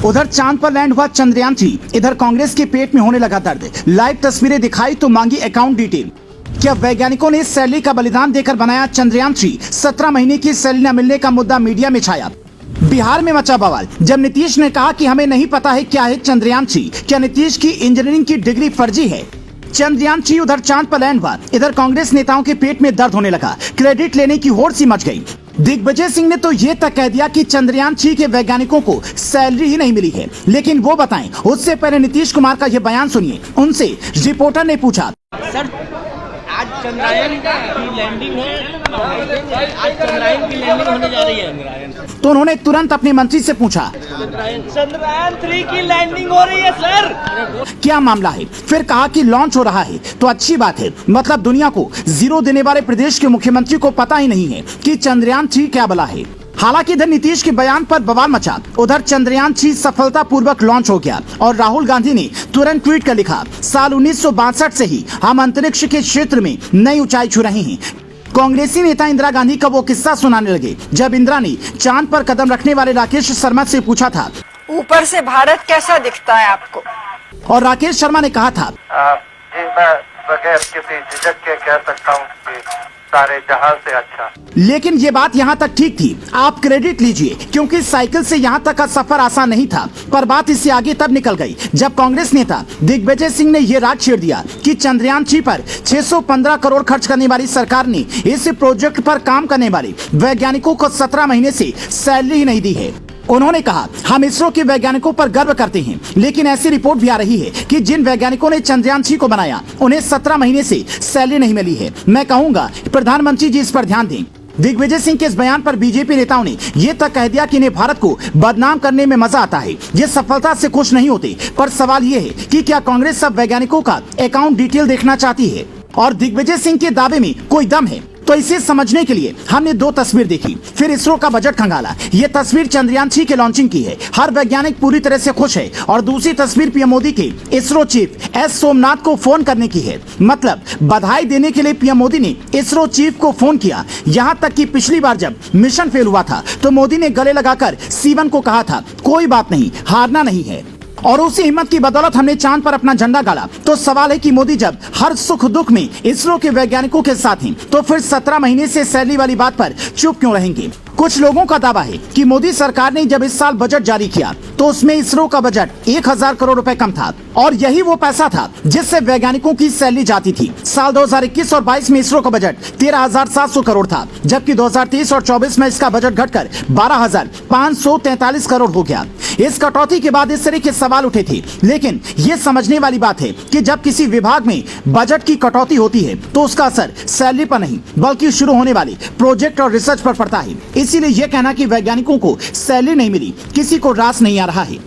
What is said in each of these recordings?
उधर चांद पर लैंड हुआ चंद्रयान-3, इधर कांग्रेस के पेट में होने लगा दर्द। लाइव तस्वीरें दिखाई तो मांगी अकाउंट डिटेल। क्या वैज्ञानिकों ने सैलरी का बलिदान देकर बनाया चंद्रयान-3? 17 महीने की सैलरी न मिलने का मुद्दा मीडिया में छाया। बिहार में मचा बवाल जब नीतीश ने कहा कि हमें नहीं पता है क्या है चंद्रयान-3। क्या नीतीश की इंजीनियरिंग की डिग्री फर्जी है? चंद्रयान-3 उधर चांद पर लैंड हुआ, इधर कांग्रेस नेताओं के पेट में दर्द होने लगा। क्रेडिट लेने की होड़ सी मच गई। दिग्विजय सिंह ने तो ये तक कह दिया कि चंद्रयान-3 के वैज्ञानिकों को सैलरी ही नहीं मिली है। लेकिन वो बताएं, उससे पहले नीतीश कुमार का ये बयान सुनिए। उनसे रिपोर्टर ने पूछा, सर आज चंद्रयान की लैंडिंग है, आज चंद्रयान की लैंडिंग होने जा रही है। तो उन्होंने तुरंत अपने मंत्री से पूछा, चंद्रयान-3 की लैंडिंग हो रही है सर, क्या मामला है? फिर कहा कि लॉन्च हो रहा है तो अच्छी बात है। मतलब दुनिया को जीरो देने वाले प्रदेश के मुख्यमंत्री को पता ही नहीं है कि चंद्रयान-3 क्या बला है। हालांकि इधर नीतीश के बयान पर बवाल मचा। उधर चंद्रयान-3 सफलतापूर्वक लॉन्च हो गया और राहुल गांधी ने तुरंत ट्वीट कर लिखा, साल 1962 से ही हम अंतरिक्ष के क्षेत्र में नई ऊंचाई छू रहे हैं। कांग्रेसी नेता इंदिरा गांधी का वो किस्सा सुनाने लगे जब इंदिरा ने चांद पर कदम रखने वाले राकेश शर्मा से पूछा था, ऊपर से भारत कैसा दिखता है आपको? और राकेश शर्मा ने कहा था, जी मैं बगैर किसी झिझक के कह सकता हूँ कि सारे जहां से अच्छा। लेकिन ये बात यहाँ तक ठीक थी। आप क्रेडिट लीजिए, क्योंकि साइकिल से यहाँ तक का सफर आसान नहीं था। पर बात इससे आगे तब निकल गई जब कांग्रेस नेता दिग्विजय सिंह ने ये राग छेड़ दिया कि चंद्रयान-3 पर 615 करोड़ खर्च करने वाली सरकार ने इस प्रोजेक्ट पर काम करने वाले वैज्ञानिकों को 17 महीने से सैलरी ही नहीं दी है। उन्होंने कहा, हम इसरो के वैज्ञानिकों पर गर्व करते हैं, लेकिन ऐसी रिपोर्ट भी आ रही है कि जिन वैज्ञानिकों ने चंद्रयान-3 को बनाया उन्हें 17 महीने से सैलरी नहीं मिली है। मैं कहूंगा प्रधानमंत्री जी इस पर ध्यान दें। दिग्विजय सिंह के इस बयान पर बीजेपी नेताओं ने ये तक कह दिया कि इन्हें भारत को बदनाम करने में मजा आता है। ये सफलता से खुश नहीं होते। पर सवाल ये है कि क्या कांग्रेस सब वैज्ञानिकों का अकाउंट डिटेल देखना चाहती है और दिग्विजय सिंह के दावे में कोई दम है? तो इसे समझने के लिए हमने 2 तस्वीर देखी, फिर इसरो का बजट खंगाला। ये तस्वीर चंद्रयान-3 के लॉन्चिंग की है, हर वैज्ञानिक पूरी तरह से खुश है। और दूसरी तस्वीर पीएम मोदी के इसरो चीफ एस सोमनाथ को फोन करने की है। मतलब बधाई देने के लिए पीएम मोदी ने इसरो चीफ को फोन किया। यहाँ तक कि पिछली बार जब मिशन फेल हुआ था तो मोदी ने गले लगाकर सीवन को कहा था, कोई बात नहीं, हारना नहीं है। और उसी हिम्मत की बदौलत हमने चांद पर अपना झंडा गाड़ा। तो सवाल है कि मोदी जब हर सुख दुख में इसरो के वैज्ञानिकों के साथ हैं, तो फिर 17 महीने से सैलरी वाली बात पर चुप क्यों रहेंगे? कुछ लोगों का दावा है कि मोदी सरकार ने जब इस साल बजट जारी किया तो उसमें इसरो का बजट 1000 करोड़ रुपए कम था और यही वो पैसा था जिससे वैज्ञानिकों की सैलरी जाती थी। साल 2021 और 22 में इसरो का बजट 13,700 करोड़ था, जबकि 2023 और 24 में इसका बजट घटकर 12,543 करोड़ हो गया। इस कटौती के बाद इस तरह के सवाल उठे थे, लेकिन ये समझने वाली बात है कि जब किसी विभाग में बजट की कटौती होती है तो उसका असर सैलरी पर नहीं बल्कि शुरू होने वाले प्रोजेक्ट और रिसर्च पर पड़ता है। इसीलिए यह कहना कि वैज्ञानिकों को सैलरी नहीं मिली किसी को रास नहीं आ रहा है।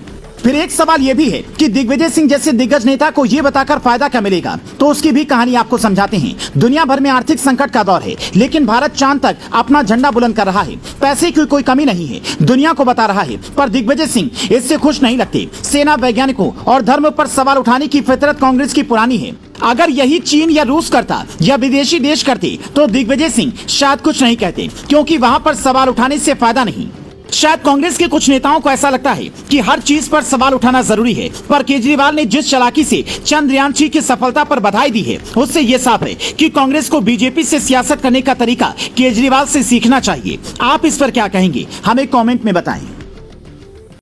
फिर एक सवाल यह भी है कि दिग्विजय सिंह जैसे दिग्गज नेता को यह बताकर फायदा क्या मिलेगा? तो उसकी भी कहानी आपको समझाते हैं। दुनिया भर में आर्थिक संकट का दौर है, लेकिन भारत चांद तक अपना झंडा बुलंद कर रहा है। पैसे की कोई कमी नहीं है, दुनिया को बता रहा है। पर दिग्विजय सिंह इससे खुश नहीं लगते। सेना, वैज्ञानिकों और धर्म पर सवाल उठाने की फितरत कांग्रेस की पुरानी है। अगर यही चीन या रूस करता या विदेशी देश करते तो दिग्विजय सिंह शायद कुछ नहीं कहते, क्योंकि वहां पर सवाल उठाने से फायदा नहीं। शायद कांग्रेस के कुछ नेताओं को ऐसा लगता है कि हर चीज पर सवाल उठाना जरूरी है। पर केजरीवाल ने जिस चालाकी से चंद्रयान-3 की सफलता पर बधाई दी है, उससे ये साफ है कि कांग्रेस को बीजेपी से सियासत करने का तरीका केजरीवाल से सीखना चाहिए। आप इस पर क्या कहेंगे? हमें कमेंट में बताएं।